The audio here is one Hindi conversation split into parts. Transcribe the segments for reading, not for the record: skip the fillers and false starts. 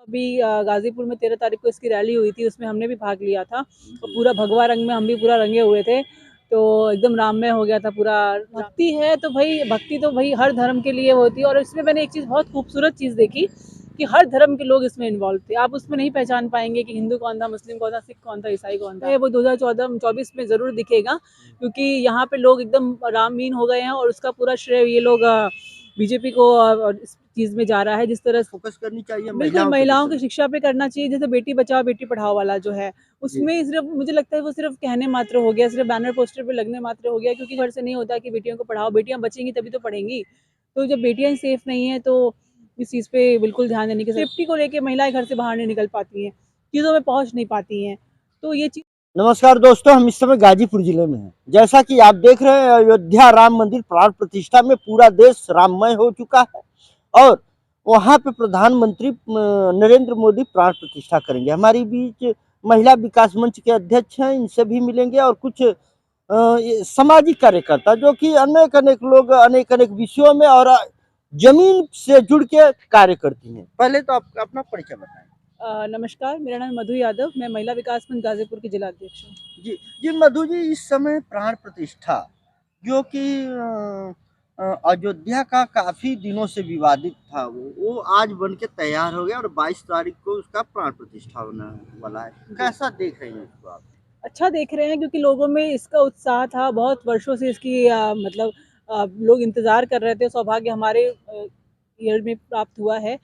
अभी गाजीपुर में 13 तारीख को इसकी रैली हुई थी, उसमें हमने भी भाग लिया था और पूरा भगवा रंग में हम भी पूरा रंगे हुए थे, तो एकदम राममय हो गया था पूरा। भक्ति है तो भक्ति हर धर्म के लिए होती है। और इसमें मैंने एक चीज़ बहुत खूबसूरत चीज़ देखी कि हर धर्म के लोग इसमें इन्वॉल्व थे। आप उसमें नहीं पहचान पाएंगे कि हिंदू कौन था, मुस्लिम कौन था, सिख कौन था, ईसाई कौन था। वो 2024 में ज़रूर दिखेगा, क्योंकि यहाँ पे लोग एकदम रामलीन हो गए हैं और उसका पूरा श्रेय ये लोग बीजेपी को इस चीज़ में जा रहा है। जिस तरह फोकस करनी चाहिए बिल्कुल महिलाओं की विषय शिक्षा पे करना चाहिए। जैसे बेटी बचाओ बेटी पढ़ाओ वाला जो है, में। जी। उसमें सिर्फ मुझे लगता है वो सिर्फ कहने मात्र हो गया, सिर्फ बैनर पोस्टर पे लगने मात्र हो गया, क्योंकि घर से नहीं होता कि बेटियों को पढ़ाओ। बेटियां बचेंगी तभी तो पढ़ेंगी। तो जब बेटियां सेफ नहीं है तो इस चीज़ पे बिल्कुल ध्यान देने की। सेफ्टी को लेके महिलाएं घर से बाहर नहीं निकल पाती हैं, चीज़ों में पहुंच नहीं पाती हैं, तो ये चीज़। नमस्कार दोस्तों, हम इस समय गाजीपुर जिले में हैं। जैसा कि आप देख रहे हैं, अयोध्या राम मंदिर प्राण प्रतिष्ठा में पूरा देश राममय हो चुका है और वहां पे प्रधानमंत्री नरेंद्र मोदी प्राण प्रतिष्ठा करेंगे। हमारी बीच महिला विकास मंच के अध्यक्ष हैं, इनसे भी मिलेंगे और कुछ ये सामाजिक कार्यकर्ता जो कि अनेक अनेक लोग अनेक अनेक विषयों में और जमीन से जुड़ के कार्य करती हैं। पहले तो आप अपना परिचय बताएं। नमस्कार, मेरा नाम मधु यादव, मैं महिला विकास मंच गाजीपुर की जिला अध्यक्ष हूँ। जी, जी मधु जी, इस समय प्राण प्रतिष्ठा जो कि अयोध्या का काफी दिनों से विवादित था, वो आज बन के तैयार हो गया और 22 तारीख को उसका प्राण प्रतिष्ठा होने वाला है। कैसा देख रही हैं इसको आप? अच्छा देख रहे हैं, क्योंकि लोगों में इसका उत्साह था, बहुत वर्षों से इसकी लोग इंतज़ार कर रहे थे। सौभाग्य हमारे ईयर में प्राप्त हुआ है,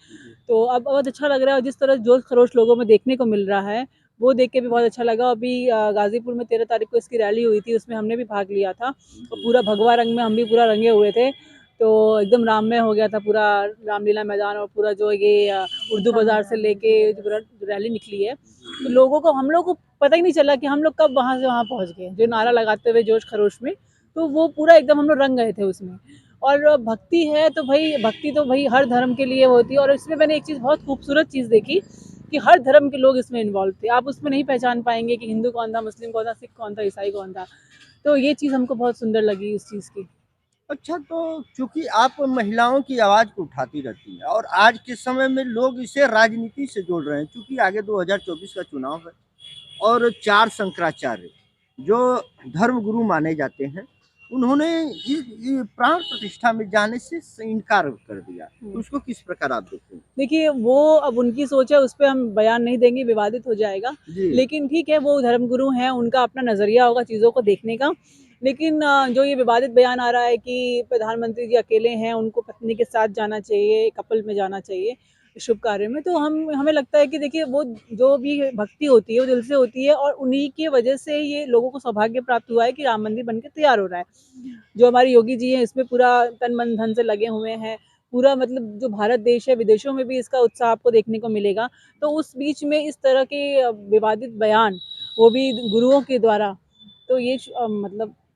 तो अब बहुत अच्छा लग रहा है। और जिस तरह जोश खरोश लोगों में देखने को मिल रहा है, वो देख के भी बहुत अच्छा लगा। अभी गाजीपुर में 13 तारीख को इसकी रैली हुई थी, उसमें हमने भी भाग लिया था और पूरा भगवा रंग में हम भी पूरा रंगे हुए थे, तो एकदम राममय हो गया था पूरा रामलीला मैदान। और पूरा जो ये उर्दू बाजार से लेके जो पूरा रैली निकली है, तो लोगों को, हम लोग को पता ही नहीं चला कि हम लोग कब वहाँ से वहाँ पहुँच गए, जो नारा लगाते हुए जोश खरोश में। तो वो पूरा एकदम हम लोग रंग गए थे उसमें। और भक्ति तो भाई हर धर्म के लिए होती है। और इसमें मैंने एक चीज़ बहुत खूबसूरत चीज़ देखी कि हर धर्म के लोग इसमें इन्वॉल्व थे। आप उसमें नहीं पहचान पाएंगे कि हिंदू कौन था, मुस्लिम कौन था, सिख कौन था, ईसाई कौन था। तो ये चीज़ हमको बहुत सुंदर लगी इस चीज़ की। अच्छा, तो चूंकि आप महिलाओं की आवाज को उठाती रहती हैं और आज के समय में लोग इसे राजनीति से जोड़ रहे हैं, चूंकि आगे 2024 का चुनाव है और 4 शंकराचार्य जो धर्म गुरु माने जाते हैं, उन्होंने इस प्राण प्रतिष्ठा में जाने से इनकार कर दिया। तो उसको किस प्रकार आप देखते हैं? देखिए, वो अब उनकी सोच है, उस पे हम बयान नहीं देंगे, विवादित हो जाएगा। जी। लेकिन ठीक है, वो धर्मगुरु हैं, उनका अपना नज़रिया होगा चीज़ों को देखने का। लेकिन जो ये विवादित बयान आ रहा है कि प्रधानमंत्री जी अकेले हैं, उनको पत्नी के साथ जाना चाहिए, कपल में जाना चाहिए शुभ कार्य में, तो हमें लगता है कि देखिए, वो जो भी भक्ति होती है, वो दिल से होती है। और उन्हीं की वजह से ये लोगों को सौभाग्य प्राप्त हुआ है कि राम मंदिर बन के तैयार हो रहा है। जो हमारे योगी जी हैं, इसमें पूरा तन, मन, धन से लगे हुए हैं। पूरा जो भारत देश है, विदेशों में भी इसका उत्साह आपको देखने को मिलेगा। तो उस बीच में इस तरह के विवादित बयान, वो भी गुरुओं के द्वारा, तो ये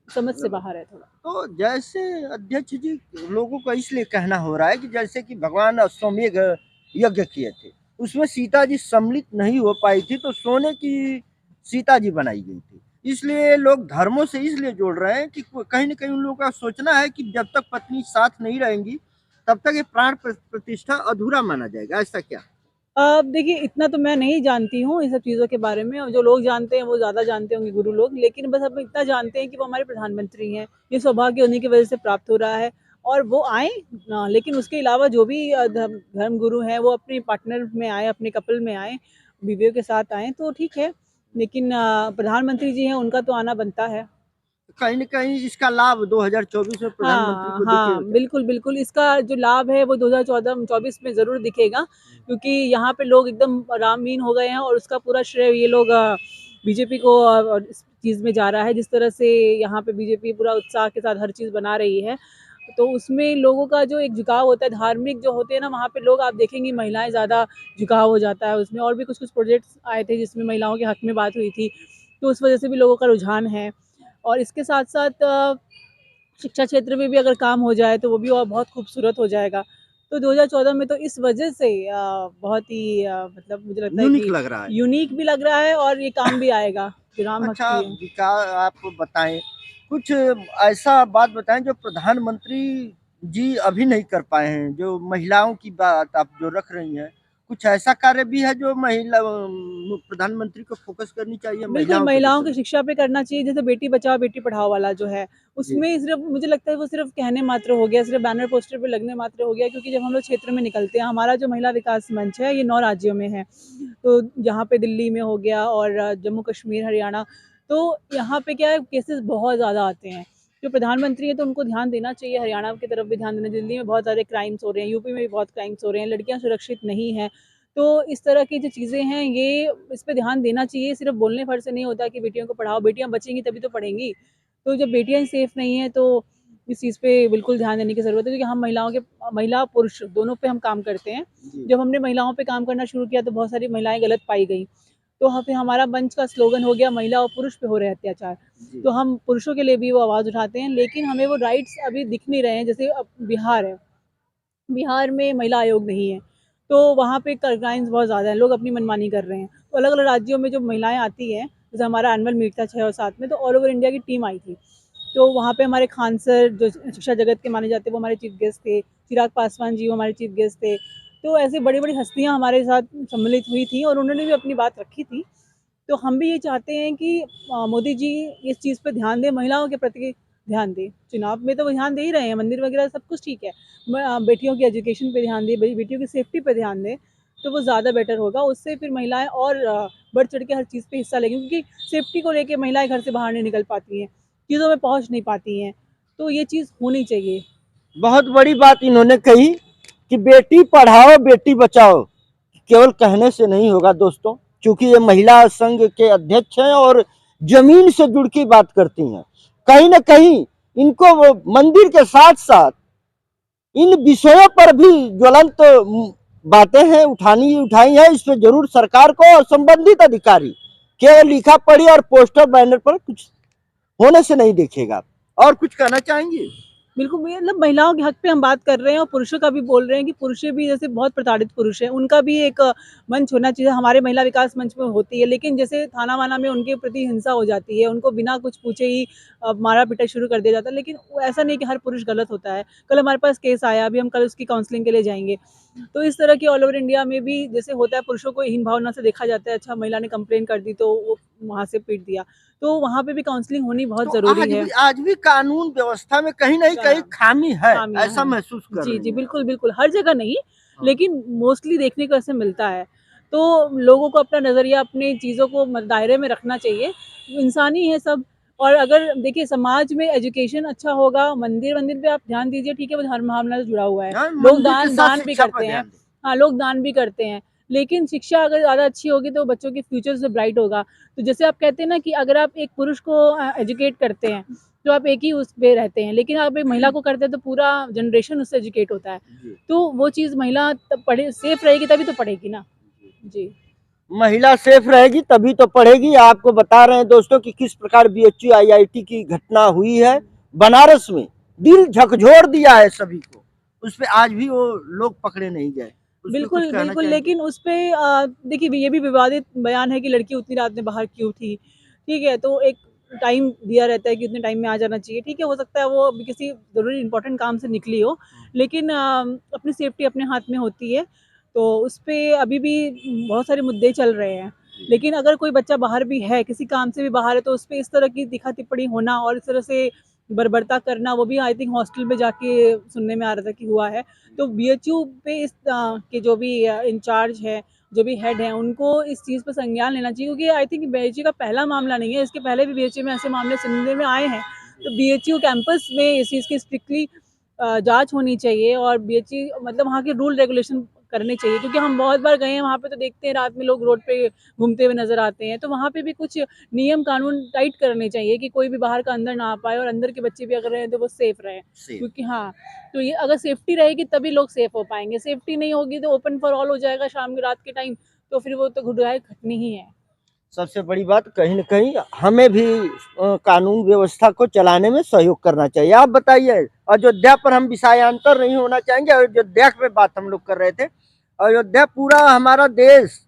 समझ से बाहर है थोड़ा। तो जैसे अध्यक्ष जी, लोगों का इसलिए कहना हो रहा है कि जैसे कि भगवान अश्वमेध यज्ञ किए थे, उसमें सीता जी सम्मिलित नहीं हो पाई थी, तो सोने की सीता जी बनाई गई थी। इसलिए लोग धर्मों से इसलिए जोड़ रहे हैं कि कहीं ना कहीं उन लोगों का सोचना है कि जब तक पत्नी साथ नहीं रहेंगी, तब तक ये प्राण प्रतिष्ठा अधूरा माना जाएगा। ऐसा क्या? अब देखिए, इतना तो मैं नहीं जानती हूँ इन सब चीज़ों के बारे में, और जो लोग जानते हैं वो ज़्यादा जानते होंगे, गुरु लोग। लेकिन बस हम इतना जानते हैं कि वो हमारे प्रधानमंत्री हैं, ये सौभाग्य उन्हीं की वजह से प्राप्त हो रहा है। और वो आए, लेकिन उसके अलावा जो भी धर्म गुरु हैं, वो अपने पार्टनर में आए, अपने कपल में आए, बीवियों के साथ आए, तो ठीक है। लेकिन प्रधानमंत्री जी हैं, उनका तो आना बनता है। कहीं ना कहीं इसका लाभ 2024 में प्रधानमंत्री हाँ, को दिखेगा हाँ, क्या? बिल्कुल, बिल्कुल। इसका जो लाभ है वो 2024 में ज़रूर दिखेगा, क्योंकि यहाँ पे लोग एकदम रामलीन हो गए हैं और उसका पूरा श्रेय ये लोग बीजेपी को इस चीज़ में जा रहा है। जिस तरह से यहाँ पे बीजेपी पूरा उत्साह के साथ हर चीज़ बना रही है, तो उसमें लोगों का जो एक झुकाव होता है, धार्मिक जो होते हैं ना, वहाँ पे लोग, आप देखेंगी महिलाएँ ज़्यादा झुकाव हो जाता है उसमें। और भी कुछ-कुछ प्रोजेक्ट्स आए थे जिसमें महिलाओं के हक में बात हुई थी, तो उस वजह से भी लोगों का रुझान है। और इसके साथ-साथ शिक्षा क्षेत्र में भी अगर काम हो जाए तो वो भी और बहुत खूबसूरत हो जाएगा। तो 2014 में तो इस वजह से बहुत ही मुझे लगता है यूनिक कि लग रहा है। यूनिक भी लग रहा है और ये काम भी आएगा, कि राम अच्छा, भक्ति है। आप बताएं, कुछ ऐसा बात बताएं जो प्रधानमंत्री जी अभी नहीं कर पाए हैं, जो महिलाओं की बात आप जो रख रही हैं, कुछ ऐसा कार्य भी है जो महिला प्रधानमंत्री को फोकस करनी चाहिए बिल्कुल, के महिलाओं विषय की में? शिक्षा पे करना चाहिए, जैसे बेटी बचाओ बेटी पढ़ाओ वाला जो है, जी, उसमें सिर्फ़ मुझे लगता है वो सिर्फ़ कहने मात्र हो गया, सिर्फ़ बैनर पोस्टर पे लगने मात्र हो गया, क्योंकि जब हम लोग क्षेत्र में निकलते हैं, हमारा जो महिला विकास मंच है, ये 9 राज्यों में है। तो यहाँ पे दिल्ली में हो गया और जम्मू कश्मीर, हरियाणा, तो यहाँ पे क्या है, केसेज़ बहुत ज़्यादा आते हैं। जो प्रधानमंत्री हैं तो उनको ध्यान देना चाहिए, हरियाणा की तरफ भी ध्यान देना, दिल्ली में बहुत सारे क्राइम्स हो रहे हैं, यूपी में भी बहुत क्राइम्स हो रहे हैं, लड़कियाँ सुरक्षित नहीं हैं। तो इस तरह की जो चीज़ें हैं, ये इस पे ध्यान देना चाहिए, सिर्फ़ बोलने भर से नहीं होता कि बेटियों को पढ़ाओ, बेटियाँ बचेंगी तभी तो पढ़ेंगी। तो जब बेटियाँ ही सेफ़ नहीं हैं, तो इस चीज़ पे बिल्कुल ध्यान देने की ज़रूरत है, क्योंकि हम महिला, पुरुष दोनों पे हम काम करते हैं। जी, जब हमने महिलाओं पे काम करना शुरू किया, तो बहुत सारी महिलाएँ गलत पाई गईं। तो फिर हमारा मंच का स्लोगन हो गया, महिला और पुरुष पे हो रहे अत्याचार। जी। तो हम पुरुषों के लिए भी वो आवाज़ उठाते हैं, लेकिन हमें वो राइट्स अभी दिख नहीं रहे हैं। जैसे अब बिहार है, बिहार में महिला आयोग नहीं है, तो वहाँ पे क्राइम्स बहुत ज़्यादा हैं, लोग अपनी मनमानी कर रहे हैं। तो अलग-अलग राज्यों में जो महिलाएँ आती हैं, जैसे हमारा एनुअल मीट था 6 और 7 में, तो ऑल ओवर इंडिया की टीम आई थी। तो वहाँ पे हमारे खान सर, जो शिक्षा जगत के माने जाते हैं, वो हमारे चीफ गेस्ट थे। चिराग पासवान जी वो हमारे चीफ गेस्ट थे। तो ऐसे बड़ी-बड़ी हस्तियाँ हमारे साथ सम्मिलित हुई थीं और उन्होंने भी अपनी बात रखी थी। तो हम भी ये चाहते हैं कि मोदी जी इस चीज़ पे ध्यान दें, महिलाओं के प्रति ध्यान दें। चुनाव में तो वो ध्यान दे ही रहे हैं, मंदिर वगैरह सब कुछ ठीक है। बेटियों की एजुकेशन पे ध्यान दें, बेटियों की सेफ्टी पे ध्यान दें, तो वो ज़्यादा बेटर होगा। उससे फिर महिलाएँ और बढ़-चढ़ के हर चीज़ पे हिस्सा लेंगी, क्योंकि सेफ्टी को लेके महिलाएँ घर से बाहर नहीं निकल पाती हैं, चीज़ों में पहुँच नहीं पाती हैं। तो ये चीज़ होनी चाहिए। बहुत बड़ी बात इन्होंने कही कि बेटी पढ़ाओ बेटी बचाओ, केवल कहने से नहीं होगा दोस्तों, क्योंकि ये महिला संघ के अध्यक्ष हैं और जमीन से जुड़ के बात करती हैं। कहीं न कहीं इनको वो मंदिर के साथ-साथ इन विषयों पर भी ज्वलंत बातें हैं, उठाई हैं, इस पे जरूर सरकार को और संबंधित अधिकारी केवल लिखा पढ़ी और पोस्टर बैनर पर कुछ होने से नहीं देखेगा। और कुछ कहना चाहेंगे? बिल्कुल, मतलब महिलाओं के हक पे हम बात कर रहे हैं और पुरुषों का भी बोल रहे हैं कि पुरुष भी जैसे बहुत प्रताड़ित पुरुष हैं, उनका भी एक मंच होना चाहिए। हमारे महिला विकास मंच में होती है, लेकिन जैसे थाना-वाना में उनके प्रति हिंसा हो जाती है, उनको बिना कुछ पूछे ही मारा-पीटा शुरू कर दिया जाता है, लेकिन ऐसा नहीं कि हर पुरुष गलत होता है। कल हमारे पास केस आया, अभी हम कल उसकी काउंसलिंग के लिए जाएँगे। तो इस तरह की ऑल ओवर इंडिया में भी जैसे होता है, पुरुषों को हीन भावना से देखा जाता है, अच्छा महिला ने कंप्लेंट कर दी तो वो वहाँ से पीट दिया। तो वहाँ पे भी काउंसलिंग होनी बहुत तो ज़रूरी है। आज भी कानून व्यवस्था में कहीं न कहीं खामी है, खामियाँ ऐसा हैं। महसूस कर जी, रही जी, हैं। बिल्कुल, बिल्कुल, हर जगह नहीं, हाँ, लेकिन मोस्टली देखने को ऐसे मिलता है। तो लोगों को अपना नज़रिया अपनी चीज़ों को दायरे में रखना चाहिए। इंसानी है सब, और अगर देखिए समाज में एजुकेशन अच्छा होगा, मंदिर-वंदिर पे आप ध्यान दीजिए, ठीक है, वो धर्म भावना से जुड़ा हुआ है। हाँ, लोग मंदिर के दान साथ दान भी शिक्षा पर करते हैं। ध्यान दें। हाँ, लोग दान भी करते हैं, लेकिन शिक्षा अगर ज़्यादा अच्छी होगी तो बच्चों के फ्यूचर से ब्राइट होगा। तो जैसे आप कहते हैं ना कि अगर आप एक पुरुष को एजुकेट करते हैं, तो आप एक ही उस पे रहते हैं, लेकिन आप एक महिला को करते हैं तो पूरा जनरेशन उससे एजुकेट होता है। जी, तो वो चीज़ महिला तब पढ़े सेफ रहेगी तभी तो पढ़ेगी ना। जी। महिला सेफ रहेगी तभी तो पढ़ेगी। आपको बता रहे हैं दोस्तों कि किस प्रकार बीएचयू आईआईटी की घटना हुई है बनारस में। दिल झकझोर दिया है सभी को। उस पे आज भी वो लोग पकड़े नहीं गए। उस पे कुछ बिल्कुल, कहना बिल्कुल, चाहेंगे? लेकिन उसपे देखिए ये भी विवादित बयान है कि लड़की उतनी रात में बाहर क्यों थी, ठीक है? तो एक टाइम दिया रहता है कि उतने टाइम में आ जाना चाहिए, ठीक है? हो सकता है वो अभी किसी ज़रूरी इम्पोर्टेंट काम से निकली हो, लेकिन अपनी सेफ्टी अपने हाथ में होती है, तो उसपे अभी भी बहुत सारे मुद्दे चल रहे हैं। लेकिन अगर कोई बच्चा बाहर भी है, किसी काम से भी बाहर है, तो उसपे इस तरह की तीखा-टिप्पणी होना और इस तरह से बर्बरता करना, वो भी आई थिंक हॉस्टल में जाके सुनने में आ रहा था कि हुआ है। तो बीएचयू पे इस के जो भी इंचार्ज है, जो भी हेड हैं, उनको इस चीज़ पे संज्ञान लेना चाहिए, क्योंकि आई थिंक बीएचयू का पहला मामला नहीं है, इसके पहले भी बीएचयू में ऐसे मामले सुनने में आए हैं। तो बीएचयू कैंपस में इस चीज़ की स्ट्रिक्टली जाँच होनी चाहिए और बीएचयू मतलब वहाँ के रूल रेगुलेशन करने चाहिए, क्योंकि हम बहुत बार गए हैं वहाँ पे, तो देखते हैं रात में लोग रोड पे घूमते हुए नज़र आते हैं। तो वहाँ पे भी कुछ नियम कानून टाइट करने चाहिए कि कोई भी बाहर का अंदर ना आ पाए और अंदर के बच्चे भी अगर रहें तो वो सेफ रहें। सेफ। क्योंकि हाँ, तो ये अगर सेफ्टी रहेगी तभी लोग सेफ हो पाएँगे, सेफ्टी नहीं होगी तो ओपन फॉर ऑल हो जाएगा शाम की रात के टाइम, तो फिर वो तो घुड़ाए खटनी ही है। सबसे बड़ी बात कहीं न कहीं हमें भी कानून व्यवस्था को चलाने में सहयोग करना चाहिए। आप बताइए, अयोध्या पर हम विषयांतर नहीं होना चाहेंगे, अयोध्या पे बात हम लोग कर रहे थे। अयोध्या पूरा हमारा देश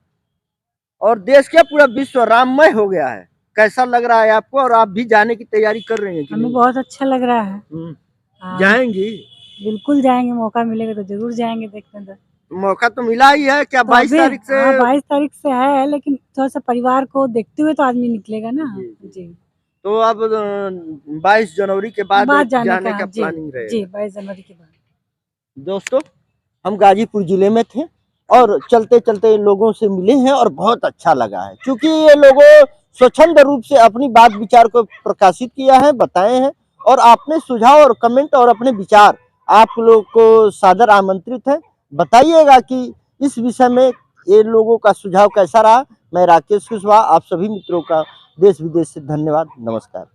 और देश क्या पूरा विश्व राममय हो गया है। कैसा लग रहा है आपको और आप भी जाने की तैयारी कर रही हैं कि हमें नहीं? बहुत अच्छा लग रहा है। हुँ, हाँ, जाएँगी? बिल्कुल जाएँगे, मौका मिलेगा तो ज़रूर जाएँगे देखने तो। मौका तो मिला ही है क्या? तो 22 अभी तारीख से? हाँ 22 तारीख से है, लेकिन थोड़ा सा परिवार को देखते हुए तो आदमी निकलेगा ना। जी। जी, तो अब 22 जनवरी के बाद बाद जाने जाने का, का जी प्लानिंग जी रहेगा। 22 जनवरी के बाद। दोस्तों, हम गाजीपुर जिले में थे और चलते चलते लोगों से मिले हैं और बहुत अच्छा लगा है, क्योंकि ये लोगों स्वच्छंद रूप से अपनी बात विचार को प्रकाशित किया है, बताए हैं, और आपने सुझाव और कमेंट और अपने विचार आप लोग को सादर आमंत्रित है। बताइएगा कि इस विषय में ये लोगों का सुझाव कैसा रहा। मैं राकेश कुशवाहा आप सभी मित्रों का देश विदेश से धन्यवाद, नमस्कार।